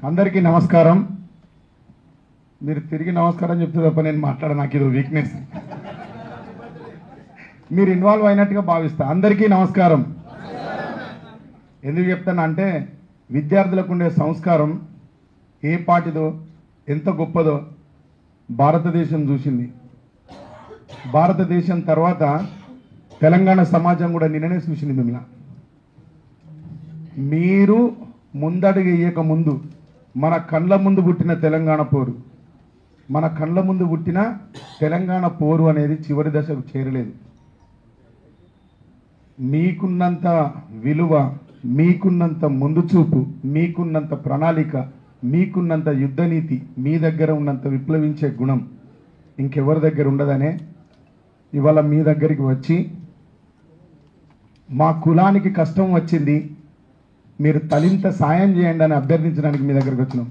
అందరికీ నమస్కారం. మీరు తిరిగి నమస్కారం చెప్తే తప్ప నేను మాట్లాడ నాకు ఇది వీక్నెస్. మీరు ఇన్వాల్వ్ అయినట్టుగా భావిస్తా. అందరికీ నమస్కారం. ఎందుకు చెప్తాను అంటే విద్యార్థులకు ఉండే సంస్కారం ఏ పాటిదో ఎంత గొప్పదో భారతదేశం చూసింది. భారతదేశం తర్వాత తెలంగాణ సమాజం కూడా నిన్ననే చూసింది. మిమ్మల్ని మీరు ముందడుగు వేయక ముందు మన కళ్ళ ముందు పుట్టిన తెలంగాణ పోరు, మన కళ్ళ ముందు పుట్టిన తెలంగాణ పోరు అనేది చివరి దశకు చేరలేదు. మీకున్నంత విలువ, మీకున్నంత ముందు చూపు, మీకున్నంత ప్రణాళిక, మీకున్నంత యుద్ధనీతి, మీ దగ్గర ఉన్నంత విప్లవించే గుణం ఇంకెవరి దగ్గర ఉండదనే ఇవాళ మీ దగ్గరికి వచ్చి మా కులానికి కష్టం వచ్చింది, మీరు తలింత సాయం చేయండి అని అభ్యర్థించడానికి మీ దగ్గరకు వచ్చినాం.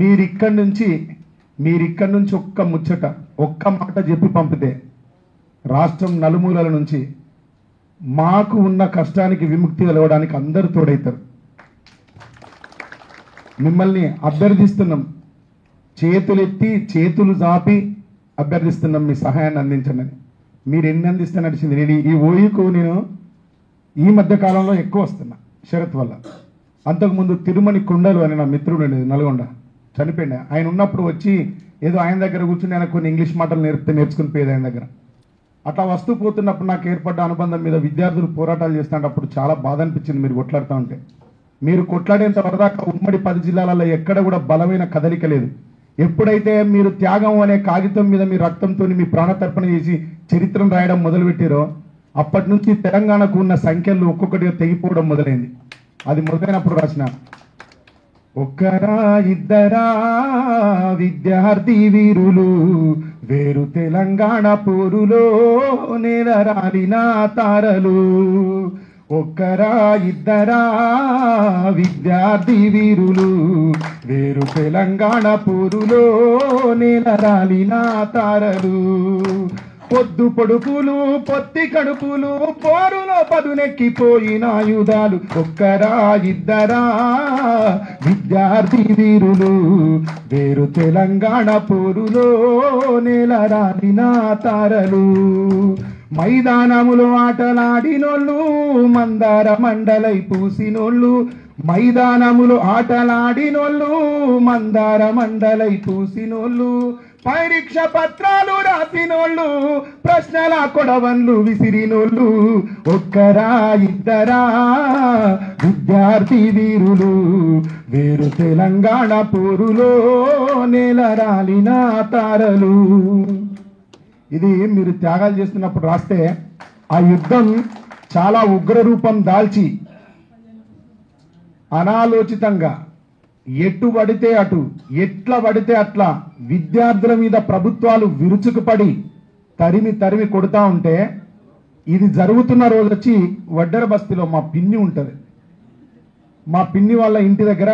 మీరిక్కడి నుంచి ఒక్క ముచ్చట, ఒక్క మాట చెప్పి పంపితే రాష్ట్రం నలుమూలల నుంచి మాకు ఉన్న కష్టానికి విముక్తి కలగడానికి అందరూ తోడైతారు. మిమ్మల్ని అభ్యర్థిస్తున్నాం, చేతులెత్తి చేతులు జాపి అభ్యర్థిస్తున్నాం మీ సహాయాన్ని అందించండి అని. మీరు ఎన్ని అందిస్తే నడిచింది. నేను ఈ ఓయికు నేను ఈ మధ్య కాలంలో ఎక్కువ వస్తున్నా షరత్ వల్ల. అంతకుముందు తిరుమణి కొండలు అని నా మిత్రుడు ఉండేది నల్గొండ, చనిపోయింది. ఆయన ఉన్నప్పుడు వచ్చి ఏదో ఆయన దగ్గర కూర్చుని ఆయన కొన్ని ఇంగ్లీష్ మాటలు నేర్చుకుని పోయేది ఆయన దగ్గర. అట్లా వస్తూ పోతున్నప్పుడు నాకు ఏర్పడ్డ అనుబంధం మీద విద్యార్థులు పోరాటాలు చేస్తుంటే అప్పుడు చాలా బాధ అనిపించింది. మీరు కొట్లాడుతూ ఉంటే, మీరు కొట్లాడేంత వరదాకా ఉమ్మడి 10 జిల్లాలలో ఎక్కడ కూడా బలమైన కదలిక లేదు. ఎప్పుడైతే మీరు త్యాగం అనే కాగితం మీద మీ రక్తంతో మీ ప్రాణతర్పణ చేసి చరిత్రను రాయడం మొదలుపెట్టారో అప్పటి నుంచి తెలంగాణకు ఉన్న సంఖ్యలు ఒక్కొక్కటిగా తెగిపోవడం మొదలైంది. అది మొదలైనప్పుడు రాసిన ఒక్కరా ఇద్దరా విద్యార్థి వీరులు వేరు తెలంగాణ పోరులో నేలరాలిన తారలు. ఒక్కరా ఇద్దరా విద్యార్థి వీరులు వేరు తెలంగాణ పోరులో నేలరాలిన తారలు. పొద్దు పొడుపులు పొత్తి కడుపులు పోరులో పదునెక్కిపోయిన ఆయుధాలు. ఒక్కరా ఇద్దరా విద్యార్థి వీరులు వేరు తెలంగాణ పోరులో నేలరాలిన తారలు. మైదానములో ఆటలాడినోళ్ళు మందార మండలై పూసినోళ్ళు, మైదానములో ఆటలాడినోళ్ళు మందార మండలై పూసినోళ్ళు, పరీక్ష పత్రాలు రాసినోళ్ళు ప్రశ్నల కొడవన్లు విసిరినోళ్ళు. ఒక్కరా ఇద్దరా విద్యార్థి వీరులు వేరు తెలంగాణ పోరులో నేలరాలిన తారలు. ఇది మీరు త్యాగాలు చేస్తున్నప్పుడు రాస్తే ఆ యుద్ధం చాలా ఉగ్ర రూపం దాల్చి అనాలోచితంగా ఎటు పడితే అటు, ఎట్లా పడితే అట్లా విద్యార్థుల మీద ప్రభుత్వాలు విరుచుకుపడి తరిమి తరిమి కొడుతూ ఉంటే, ఇది జరుగుతున్న రోజు వచ్చి వడ్డెర బస్తీలో మా పిన్ని ఉంటుంది, మా పిన్ని వాళ్ళ ఇంటి దగ్గర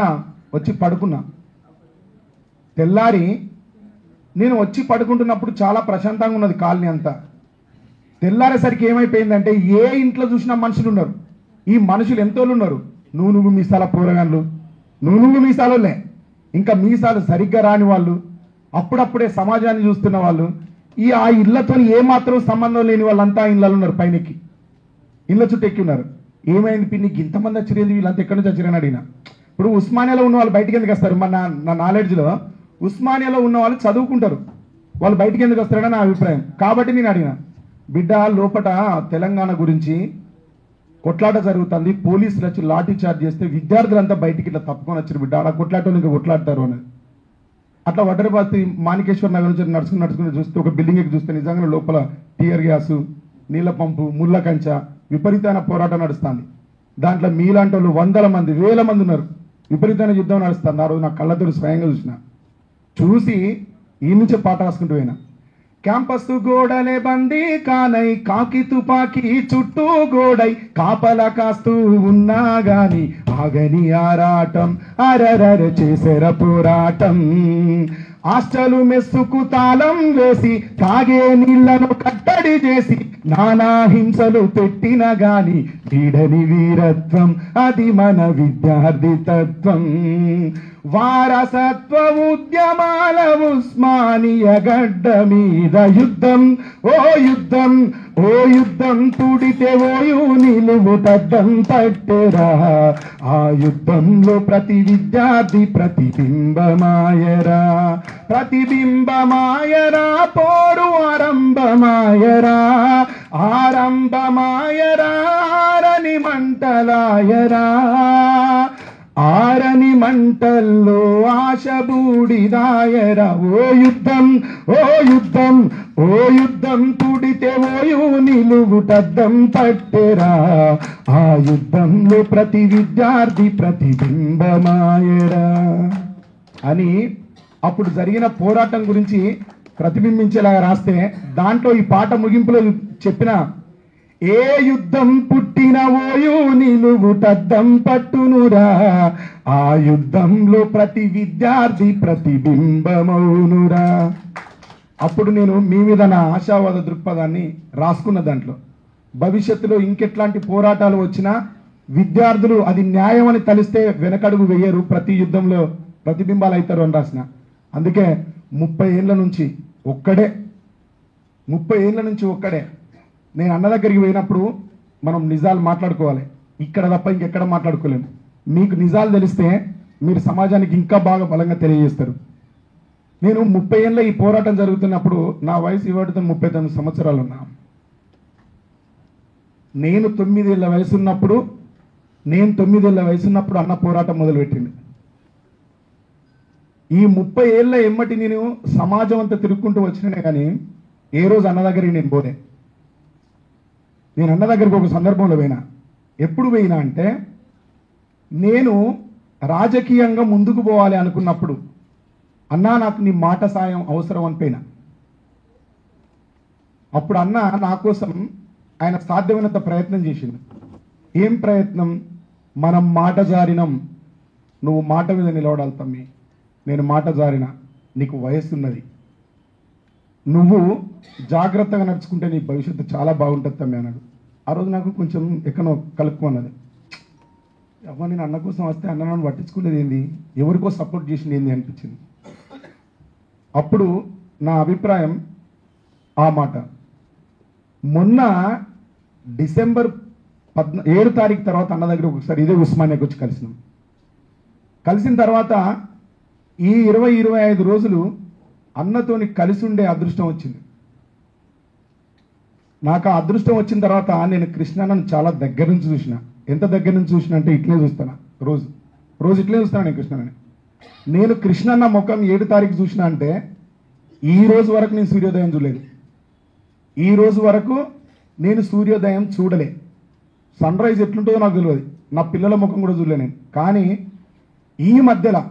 వచ్చి పడుకున్నా. తెల్లారి నేను వచ్చి పడుకుంటున్నప్పుడు చాలా ప్రశాంతంగా ఉన్నది కాలనీ అంతా. తెల్లారేసరికి ఏమైపోయిందంటే ఏ ఇంట్లో చూసినా మనుషులు ఉన్నారు. ఈ మనుషులు ఎంతోళ్ళు ఉన్నారు, నువ్వు మీసాల పోరగాళ్ళు, నువ్వు మీసాలే, ఇంకా మీసాలు సరిగ్గా రాని వాళ్ళు, అప్పుడప్పుడే సమాజాన్ని చూస్తున్న వాళ్ళు, ఆ ఇళ్లతో ఏమాత్రం సంబంధం లేని వాళ్ళంతా ఇళ్ళలో ఉన్నారు. పైనెక్కి ఇళ్ళ చుట్టూ ఎక్కి ఉన్నారు. ఏమైంది పిన్నికి ఇంతమంది వచ్చిరేది, వీళ్ళంతా ఎక్కడి నుంచి వచ్చిరని అడిగిన. ఇప్పుడు ఉస్మానియాలో ఉన్న వాళ్ళు బయటికి ఎందుకు వస్తారు? నా నాలెడ్జ్లో ఉస్మానియాలో ఉన్న వాళ్ళు చదువుకుంటారు, వాళ్ళు బయటికి ఎందుకు వస్తారని నా అభిప్రాయం. కాబట్టి నేను అడిగిన, బిడ్డ లోపట తెలంగాణ గురించి కొట్లాట జరుగుతుంది, పోలీసులు వచ్చి లాఠీ చార్జ్ చేస్తే విద్యార్థులంతా బయటికి ఇట్లా తప్పుకొని వచ్చారు బిడ్డ, అలా కొట్లాటోళ్ళు ఇంకా కొట్లాడతారు అని. అట్లా వడ్డరబాతి మాణికేశ్వర నగర్ నుంచి నడుచుకుని చూస్తే ఒక బిల్డింగ్ ఎక్కి చూస్తే నిజంగా లోపల టీయర్ గ్యాసు, నీళ్ల పంపు, ముళ్ళ కంచ, విపరీతమైన పోరాటం నడుస్తుంది. దాంట్లో మీలాంటి వాళ్ళు 100 మంది 1000 మంది ఉన్నారు. విపరీతమైన యుద్ధం నడుస్తుంది. ఆ రోజు నా కళ్ళతో స్వయంగా చూసి ఈ నుంచే పాట రాసుకుంటూ పోయినా. క్యాంపస్ గోడలే బందీ కానై కాకి తుపాకి చుట్టూ గోడై కాపలా కాస్తూ ఉన్నా గాని ఆగని ఆరాటం అరరర చేసెర పోరాటం. హాస్టలు మెస్సుకు తాళం వేసి తాగే నీళ్లను కట్టడి చేసి నానా హింసలు పెట్టిన గాని వీడని వీరత్వం అది మన విద్యార్థి తత్వం. వారసత్వ ఉద్యమాల ఉస్మానియ గడ్డ మీద యుద్ధం ఓ యుద్ధం ఓ యుద్ధం తుడితే ఓయు నిలువుటద్దం పట్టెరా. ఆ యుద్ధంలో ప్రతి విద్యార్థి ప్రతిబింబమాయరా ప్రతిబింబమాయరా పోరు ఆరంభమాయరా ఆరంభమాయరా ఆరని మంటలాయరా ఆరని మంటల్లో ఆశ బూడిదాయరా. ఓ యుద్ధం ఓ యుద్ధం ఓ యుద్ధం తుడితే ఓయు నిలువుటద్దం పట్టెరా. ఆ యుద్ధంలో ప్రతి విద్యార్థి ప్రతిబింబమాయరా అని అప్పుడు జరిగిన పోరాటం గురించి ప్రతిబింబించేలాగా రాస్తే దాంట్లో ఈ పాట ముగింపులో చెప్పిన ఏ యుద్ధం పుట్టిన ఓయు నిలువుటద్దం పట్టునురా. ఆ యుద్ధంలో ప్రతి విద్యార్థి ప్రతిబింబమౌనురా. అప్పుడు నేను మీ మీద నా ఆశావాద దృక్పథాన్ని రాసుకున్న దాంట్లో భవిష్యత్తులో ఇంకెట్లాంటి పోరాటాలు వచ్చినా విద్యార్థులు అది న్యాయం అని తలిస్తే వెనకడుగు వేయరు, ప్రతి యుద్ధంలో ప్రతిబింబాలు అవుతారు అని రాసిన. అందుకే 30 ఏళ్ళ నుంచి ఒక్కడే నేను అన్న దగ్గరికి పోయినప్పుడు మనం నిజాలు మాట్లాడుకోవాలి, ఇక్కడ తప్ప ఇంకెక్కడ మాట్లాడుకోలేము. మీకు నిజాలు తెలిస్తే మీరు సమాజానికి ఇంకా బాగా బలంగా తెలియజేస్తారు. నేను 30 ఏళ్ళ ఈ పోరాటం జరుగుతున్నప్పుడు నా వయసు ఇవాటితో 39 సంవత్సరాలు ఉన్నా. నేను 9 ఏళ్ళ వయసున్నప్పుడు అన్న పోరాటం మొదలుపెట్టింది. ఈ 30 ఏళ్ళ ఎమ్మటి నేను సమాజం అంతా తిరుక్కుంటూ వచ్చినే కానీ ఏ రోజు అన్న దగ్గరికి నేను పోలే. నేను అన్న దగ్గరికి ఒక సందర్భంలో పోయినా. ఎప్పుడు పోయినా అంటే నేను రాజకీయంగా ముందుకు పోవాలి అనుకున్నప్పుడు అన్నా నాకు నీ మాట సాయం అవసరం అనిపోయినా. అప్పుడు అన్న నా కోసం ఆయన సాధ్యమైనంత ప్రయత్నం చేసింది. ఏం ప్రయత్నం? మనం మాట జారినం, నువ్వు మాట మీద నిలబడాలి తమ్మి. నేను మాట జారిన, నీకు వయస్సున్నది, నువ్వు జాగ్రత్తగా నడుచుకుంటే నీ భవిష్యత్తు చాలా బాగుంటుంది తమ్మి అన్నాడు. ఆ రోజు నాకు కొంచెం ఎక్కడో కలుపుకున్నది. అవ్వ నేను అన్న కోసం వస్తే అన్న నన్ను పట్టించుకునేది ఏంది, ఎవరికో సపోర్ట్ చేసింది ఏంది అనిపించింది. అప్పుడు నా అభిప్రాయం ఆ మాట. మొన్న డిసెంబర్ 7 తారీఖు తర్వాత అన్న దగ్గర ఒకసారి ఇదే ఉస్మానియాకి వచ్చి కలిసిన తర్వాత ఈ 20-25 రోజులు అన్నతోని కలిసి ఉండే అదృష్టం వచ్చింది. నాకు ఆ అదృష్టం వచ్చిన తర్వాత నేను కృష్ణన్నను చాలా దగ్గర నుంచి చూసిన. ఎంత దగ్గర నుంచి చూసిన అంటే ఇట్లే చూస్తాను, రోజు ఇట్లే చూస్తాను నేను కృష్ణన్నని. నేను కృష్ణన్న ముఖం 7 తారీఖు చూసిన అంటే ఈ రోజు వరకు నేను సూర్యోదయం చూడలేదు. ఈ రోజు వరకు నేను సూర్యోదయం చూడలే. సన్ రైజ్ ఎట్లుంటుందో నాకు తెలియదు, నా పిల్లల ముఖం కూడా చూడలే నేను. కానీ ఈ మధ్యలో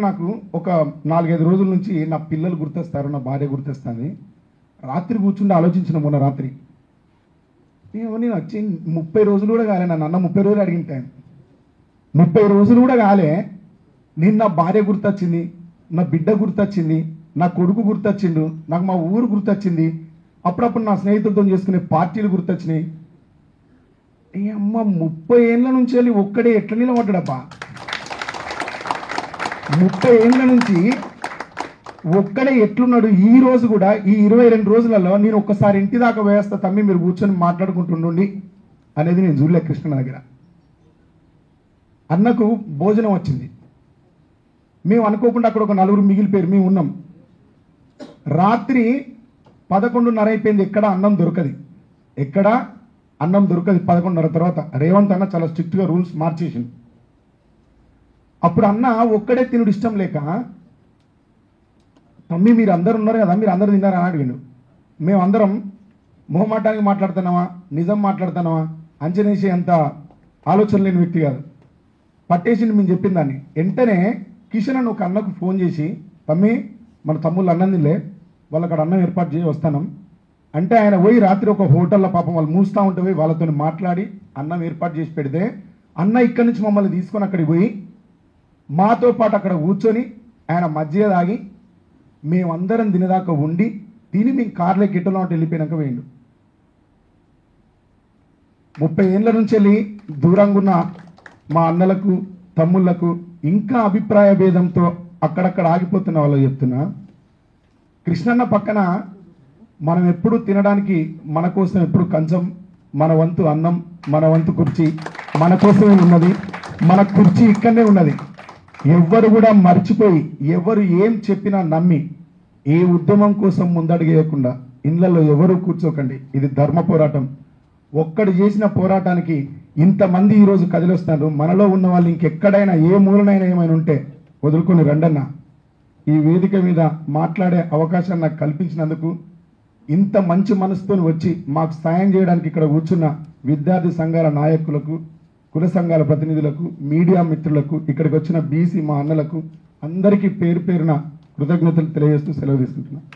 నాకు ఒక 4-5 రోజుల నుంచి నా పిల్లలు గుర్తొస్తారు, నా భార్య గుర్తొస్తుంది. రాత్రి కూర్చుండి ఆలోచించిన మొన్న రాత్రి నేను వచ్చి 30 రోజులు కూడా కాలే. నన్ను అన్న 30 రోజులు అడిగిన టైం 30 రోజులు కూడా కాలే. నేను నా భార్య గుర్తొచ్చింది, నా బిడ్డ గుర్తొచ్చింది, నా కొడుకు గుర్తొచ్చిండు, నాకు మా ఊరు గుర్తొచ్చింది, అప్పుడప్పుడు నా స్నేహితులతో చేసుకునే పార్టీలు గుర్తొచ్చినాయి. ఏ అమ్మ 30 ఏళ్ళ నుంచి వెళ్ళి ఒక్కడే ఎట్లా నిలబడ్డాడబ్బా. 30 ఏళ్ళ నుంచి ఒక్కడే ఎట్లున్నాడు. ఈ రోజు కూడా ఈ 22 రోజులలో నేను ఒక్కసారి ఇంటి దాకా వేస్తా తమ్మి, మీరు కూర్చొని మాట్లాడుకుంటుండండి అనేది నేను చూడలే కృష్ణ దగ్గర. అన్నకు భోజనం వచ్చింది, మేము అనుకోకుండా అక్కడ ఒక 4 మిగిలిపోయారు, మేము ఉన్నాం. రాత్రి 11:30 అయిపోయింది, ఎక్కడ అన్నం దొరకదు. 11:30 తర్వాత రేవంత్ అన్న చాలా స్ట్రిక్ట్గా రూల్స్ మార్చేసింది. అప్పుడు అన్న ఒక్కడే తినుడు ఇష్టం లేక, తమ్మి మీరు అందరు ఉన్నారు కదా, మీరు అందరు తిన్నారా అని అడిగాడు. మేమందరం మొహమాటానికి మాట్లాడుతున్నావా, నిజం మాట్లాడుతున్నావా, అంచనేసి అంత ఆలోచన లేని వ్యక్తి కాదు. పట్టేసింది మేము చెప్పిన దాన్ని. వెంటనే కిషన్ అని ఒక అన్నకు ఫోన్ చేసి, తమ్మి మన తమ్ముళ్ళు అన్నం తినలే, వాళ్ళు అక్కడ అన్నం ఏర్పాటు చేసి వస్తాను అంటే, ఆయన పోయి రాత్రి ఒక హోటల్లో పాపం వాళ్ళు మూస్తూ ఉంటే పోయి వాళ్ళతో మాట్లాడి అన్నం ఏర్పాటు చేసి పెడితే అన్న ఇక్కడి నుంచి మమ్మల్ని తీసుకొని అక్కడికి పోయి మాతో పాటు అక్కడ కూర్చొని ఆయన మధ్య తాగి మేమందరం తినేదాకా ఉండి తిని మేము కార్లో గిట్టలో ఉంటే వెళ్ళిపోయినాక వేయండు. 30 ఏళ్ళ నుంచి వెళ్ళి దూరంగా ఉన్న మా అన్నలకు తమ్ముళ్లకు ఇంకా అభిప్రాయ భేదంతో అక్కడక్కడ ఆగిపోతున్న వాళ్ళు చెప్తున్నా, కృష్ణన్న పక్కన మనం ఎప్పుడు తినడానికి మన కోసం ఎప్పుడు కంచం, మన వంతు అన్నం, మన వంతు కుర్చీ మన కోసమే ఉన్నది. మన కుర్చీ ఇక్కడనే ఉన్నది. ఎవ్వరు కూడా మర్చిపోయి ఎవరు ఏం చెప్పినా నమ్మి ఏ ఉద్యమం కోసం ముందడుగేయకుండా ఇళ్లలో ఎవరు కూర్చోకండి. ఇది ధర్మ పోరాటం. ఒక్కడు చేసిన పోరాటానికి ఇంతమంది ఈరోజు కదిలొస్తున్నారు. మనలో ఉన్న వాళ్ళు ఇంకెక్కడైనా ఏ మూలనైనా ఏమైనా ఉంటే వదులుకొని రండన్న. ఈ వేదిక మీద మాట్లాడే అవకాశాన్ని నాకు కల్పించినందుకు, ఇంత మంచి మనసుతో వచ్చి మాకు సాయం చేయడానికి ఇక్కడ కూర్చున్న విద్యార్థి సంఘాల నాయకులకు, కుల సంఘాల ప్రతినిధులకు, మీడియా మిత్రులకు, ఇక్కడికి వచ్చిన బీసీ మా అన్నలకు అందరికీ పేరు పేరున కృతజ్ఞతలు తెలియజేస్తూ సెలవు తీసుకుంటున్నాను.